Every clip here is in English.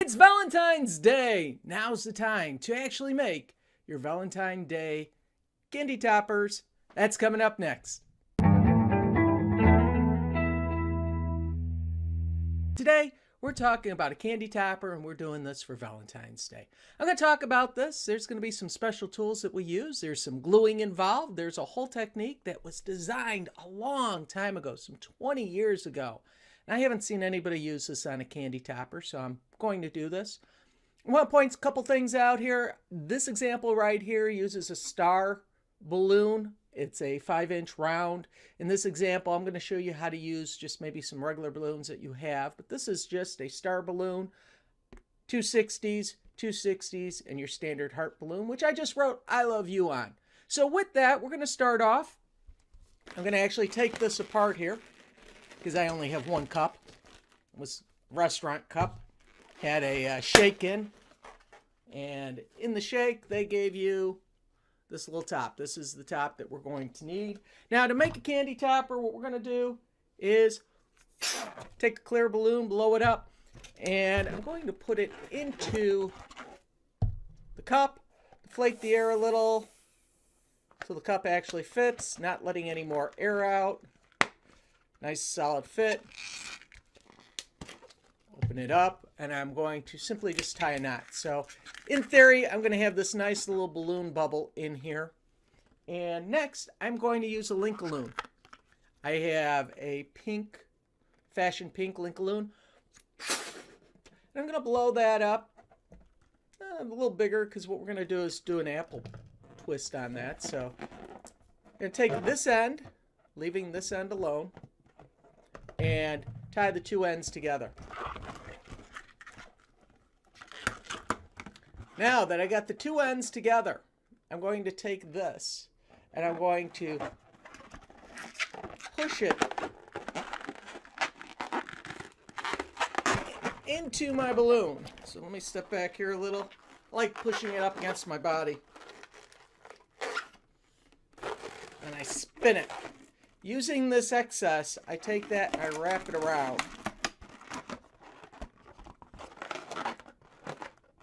It's Valentine's Day! Now's the time to actually make your Valentine's Day candy toppers. That's coming up next. Today, we're talking about a candy topper, and we're doing this for Valentine's Day. I'm going to talk about this. There's going to be some special tools that we use. There's some gluing involved. There's a whole technique that was designed a long time ago, some 20 years ago. And I haven't seen anybody use this on a candy topper, so I'm going to do this. I want to point a couple things out here. This example right here uses a star balloon. It's a 5-inch round. In this example, I'm going to show you how to use just maybe some regular balloons that you have. But this is just a star balloon, 260s, and your standard heart balloon, which I just wrote I love you on. So with that, we're going to start off. I'm going to actually take this apart here because I only have one cup. It was a restaurant cup. Had a shake in. And in the shake, they gave you this little top. This is the top that we're going to need. Now, to make a candy topper, what we're going to do is take a clear balloon, blow it up, and I'm going to put it into the cup, deflate the air a little so the cup actually fits, not letting any more air out. Nice solid fit. Open it up, and I'm going to simply just tie a knot. So in theory, I'm going to have this nice little balloon bubble in here. And next, I'm going to use a Linkaloon. I have a pink, fashion pink Linkaloon. And I'm going to blow that up a little bigger because what we're going to do is do an apple twist on that. So I'm going to take this end, leaving this end alone, and tie the two ends together. Now that I got the two ends together, I'm going to take this and I'm going to push it into my balloon. So let me step back here a little. I like pushing it up against my body. And I spin it. Using this excess, I take that and I wrap it around.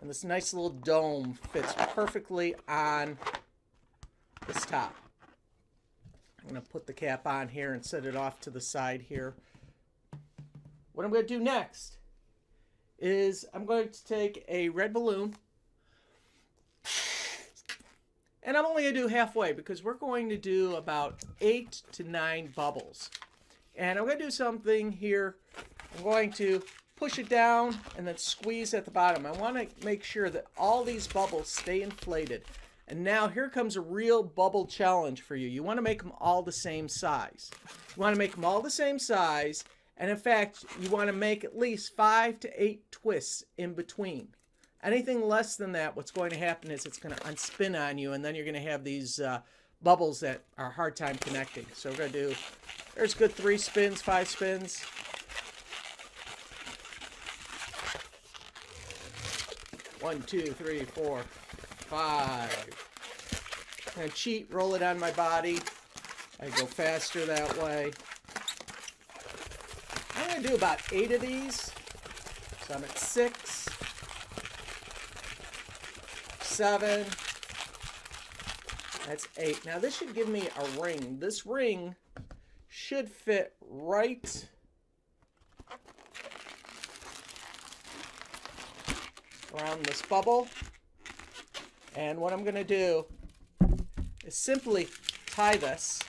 And this nice little dome fits perfectly on this top. I'm going to put the cap on here and set it off to the side here. What I'm going to do next is I'm going to take a red balloon. And I'm only going to do halfway because we're going to do about 8 to 9 bubbles. And I'm going to do something here. I'm going to push it down and then squeeze at the bottom. I want to make sure that all these bubbles stay inflated. And now here comes a real bubble challenge for you. You want to make them all the same size. You want to make them all the same size. And in fact, you want to make at least 5 to 8 twists in between. Anything less than that, what's going to happen is it's going to unspin on you, and then you're going to have these bubbles that are a hard time connecting. So we're going to do, there's good 3 spins, 5 spins. One, two, three, 4, 5. I'm going to cheat, roll it on my body. I go faster that way. I'm going to do about 8 of these. So I'm at 6. 7. That's 8. Now this should give me a ring. This ring should fit right around this bubble. And what I'm going to do is simply tie this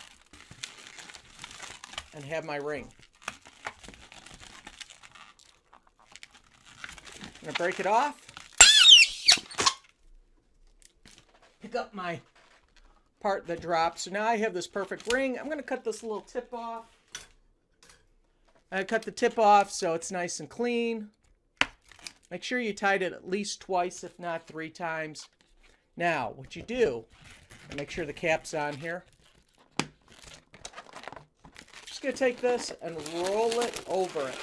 and have my ring. I'm going to break it off. Pick up my part that dropped. So now I have this perfect ring. I'm going to cut this little tip off. I cut the tip off so it's nice and clean. Make sure you tied it at least twice, if not 3 times. Now, what you do, make sure the cap's on here. Just going to take this and roll it over it.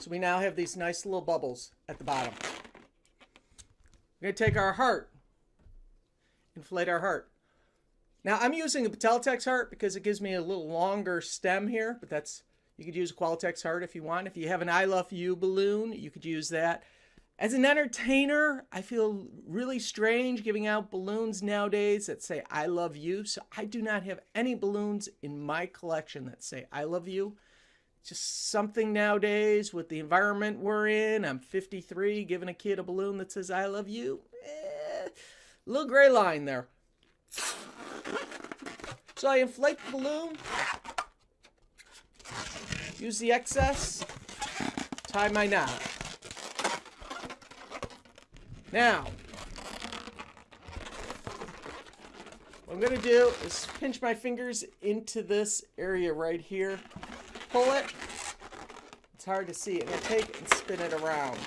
So we now have these nice little bubbles at the bottom. We're going to take our heart, inflate our heart. Now I'm using a Pateltex heart because it gives me a little longer stem here, but that's, you could use a Qualitex heart if you want. If you have an I love you balloon, you could use that. As an entertainer, I feel really strange giving out balloons nowadays that say I love you. So I do not have any balloons in my collection that say I love you. Just something nowadays with the environment we're in. I'm 53, giving a kid a balloon that says I love you. Little gray line there. So I inflate the balloon. Use the excess. Tie my knot. Now, what I'm going to do is pinch my fingers into this area right here. Pull it. It's hard to see. And I take it and spin it around.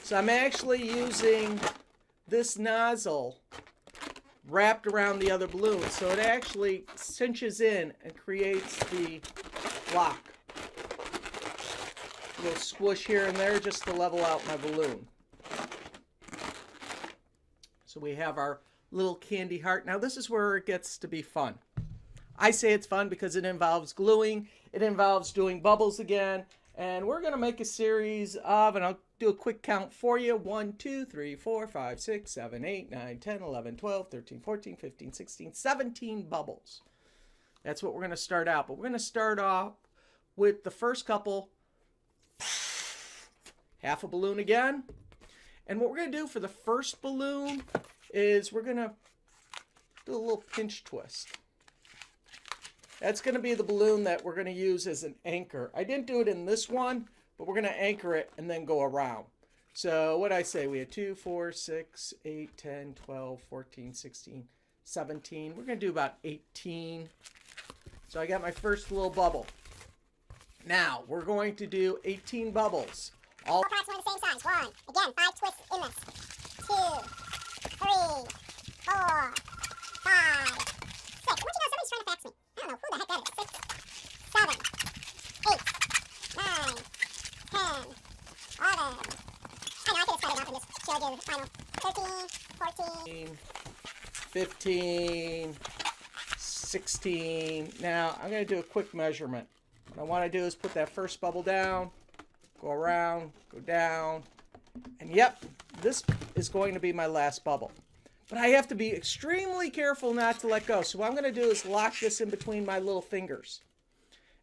So I'm actually using this nozzle wrapped around the other balloon. So it actually cinches in and creates the lock. A little squish here and there just to level out my balloon. So we have our little candy heart. Now this is where it gets to be fun. I say it's fun because it involves gluing. It involves doing bubbles again. And we're going to make a series of, and I'll do a quick count for you. 1, 2, 3, 4, 5, 6, 7, 8, 9, 10, 11, 12, 13, 14, 15, 16, 17 bubbles. That's what we're going to start out. But we're going to start off with the first couple. Half a balloon again. And what we're going to do for the first balloon is we're going to do a little pinch twist. That's going to be the balloon that we're going to use as an anchor. I didn't do it in this one, but we're going to anchor it and then go around. So what I say, we had 2, 4, 6, 8, 10, 12, 14, 16, 17. We're going to do about 18. So I got my first little bubble. Now we're going to do 18 bubbles. All approximately the same size. 1. Again, 5 twists in this. 2, 3, 4, 5, 6. I want you to know somebody's trying to fax me. I don't know who the heck that is. 6, 7, 8, 9, 10, 11. I know, I could have cut it up and just showed you the final. 13, 14. 15, 16. Now I'm going to do a quick measurement. What I want to do is put that first bubble down. Go around, go down, and yep, this is going to be my last bubble. But I have to be extremely careful not to let go. So what I'm going to do is lock this in between my little fingers.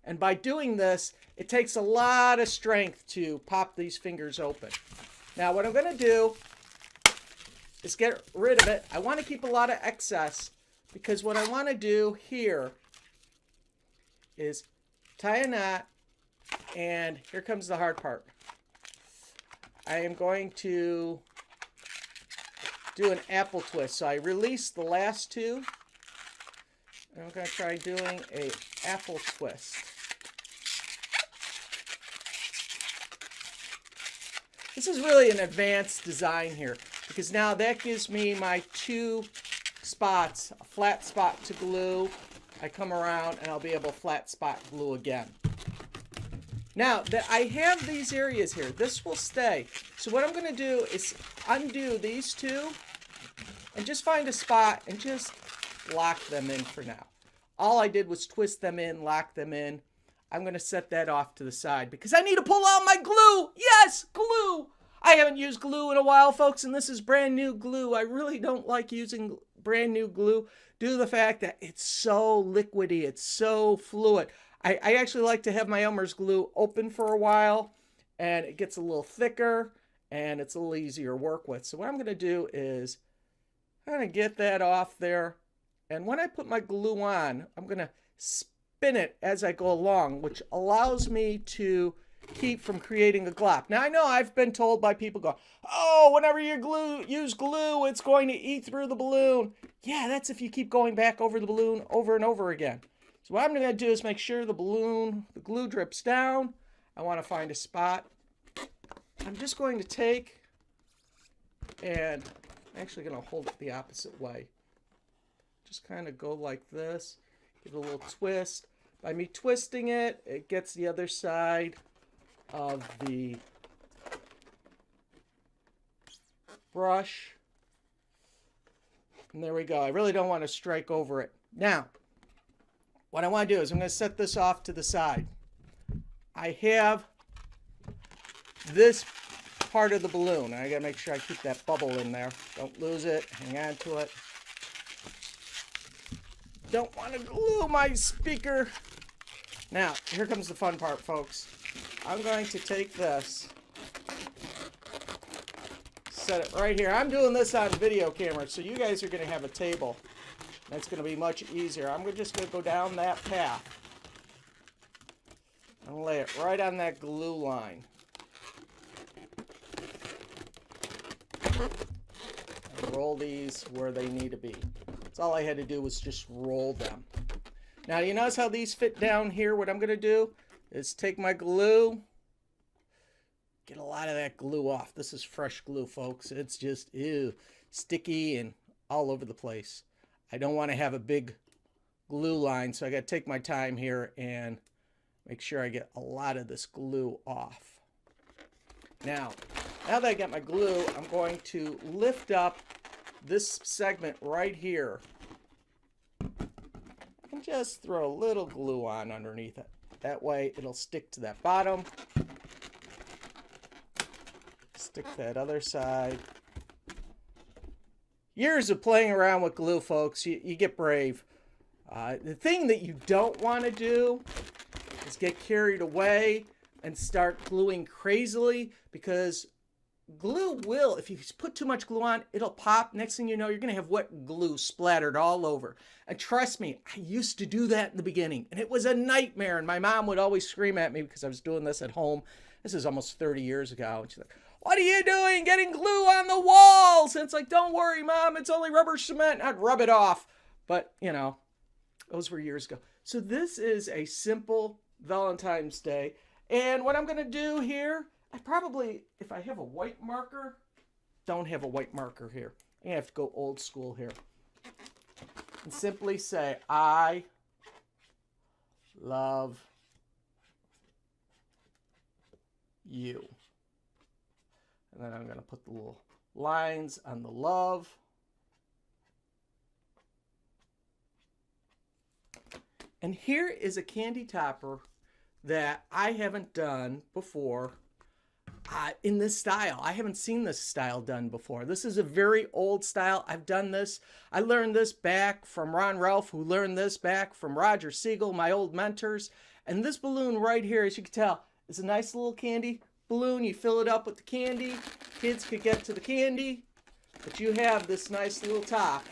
And by doing this, it takes a lot of strength to pop these fingers open. Now what I'm going to do is get rid of it. I want to keep a lot of excess because what I want to do here is tie a knot. And here comes the hard part. I am going to do an apple twist. So I release the last two. And I'm going to try doing an apple twist. This is really an advanced design here because now that gives me my 2 spots, a flat spot to glue. I come around and I'll be able to flat spot glue again. Now that I have these areas here, this will stay. So what I'm going to do is undo these 2 and just find a spot and just lock them in for now. All I did was twist them in, lock them in. I'm going to set that off to the side because I need to pull out my glue. Yes, glue. I haven't used glue in a while, folks, and this is brand new glue. I really don't like using brand new glue due to the fact that it's so liquidy. It's so fluid. I actually like to have my Elmer's glue open for a while, and it gets a little thicker, and it's a little easier to work with. So what I'm going to do is kind of get that off there. And when I put my glue on, I'm going to spin it as I go along, which allows me to keep from creating a glop. Now, I know I've been told by people go, oh, whenever you use glue, it's going to eat through the balloon. Yeah, that's if you keep going back over the balloon over and over again. So what I'm going to do is make sure the glue drips down. I want to find a spot. I'm just going to take and I'm actually going to hold it the opposite way. Just kind of go like this. Give it a little twist. By me twisting it, it gets the other side of the brush And there we go. I really don't want to strike over it. Now, what I want to do is I'm going to set this off to the side. I have this part of the balloon. I got to make sure I keep that bubble in there. Don't lose it. Hang on to it. Don't want to glue my speaker. Now, here comes the fun part, folks. I'm going to take this, set it right here. I'm doing this on video camera, so you guys are going to have a table. That's going to be much easier. I'm just going to go down that path and lay it right on that glue line. And roll these where they need to be. That's all I had to do was just roll them. Now, you notice how these fit down here? What I'm going to do is take my glue, get a lot of that glue off. This is fresh glue, folks. It's just, ew, sticky and all over the place. I don't want to have a big glue line, so I got to take my time here and make sure I get a lot of this glue off. Now that I got my glue, I'm going to lift up this segment right here and just throw a little glue on underneath it. That way it'll stick to that bottom. Stick to that other side. Years of playing around with glue, folks. You get brave. The thing that you don't want to do is get carried away and start gluing crazily, because glue will, if you put too much glue on, it'll pop. Next thing you know, you're going to have wet glue splattered all over. And trust me, I used to do that in the beginning, and it was a nightmare. And my mom would always scream at me because I was doing this at home. This is almost 30 years ago. And she's like, "What are you doing? Getting glue on the walls?" And it's like, "Don't worry, Mom, it's only rubber cement." And I'd rub it off. But, you know, those were years ago. So this is a simple Valentine's Day. And what I'm going to do here, I probably, if I have a white marker, don't have a white marker here. I have to go old school here. And simply say, "I love you." And then I'm going to put the little lines on the love. And here is a candy topper that I haven't done before in this style. I haven't seen this style done before. This is a very old style. I've done this. I learned this back from Ron Ralph, who learned this back from Roger Siegel, my old mentors. And this balloon right here, as you can tell, is a nice little candy balloon. You fill it up with the candy. Kids could get to the candy, but you have this nice little top.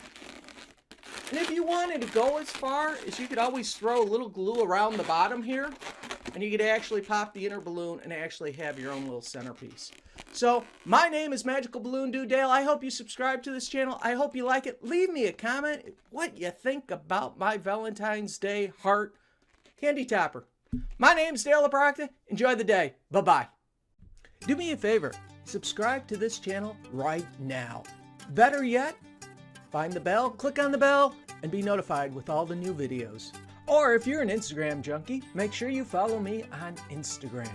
And if you wanted to go as far as, you could always throw a little glue around the bottom here, and you could actually pop the inner balloon and actually have your own little centerpiece. So my name is Magical Balloon Dude Dale. I hope you subscribe to this channel. I hope you like it. Leave me a comment what you think about my Valentine's Day heart candy topper. My name's Dale Obrochta. Enjoy the day. Bye-bye. Do me a favor. Subscribe to this channel right now. Better yet, find the bell, click on the bell, and be notified with all the new videos. Or if you're an Instagram junkie, make sure you follow me on Instagram.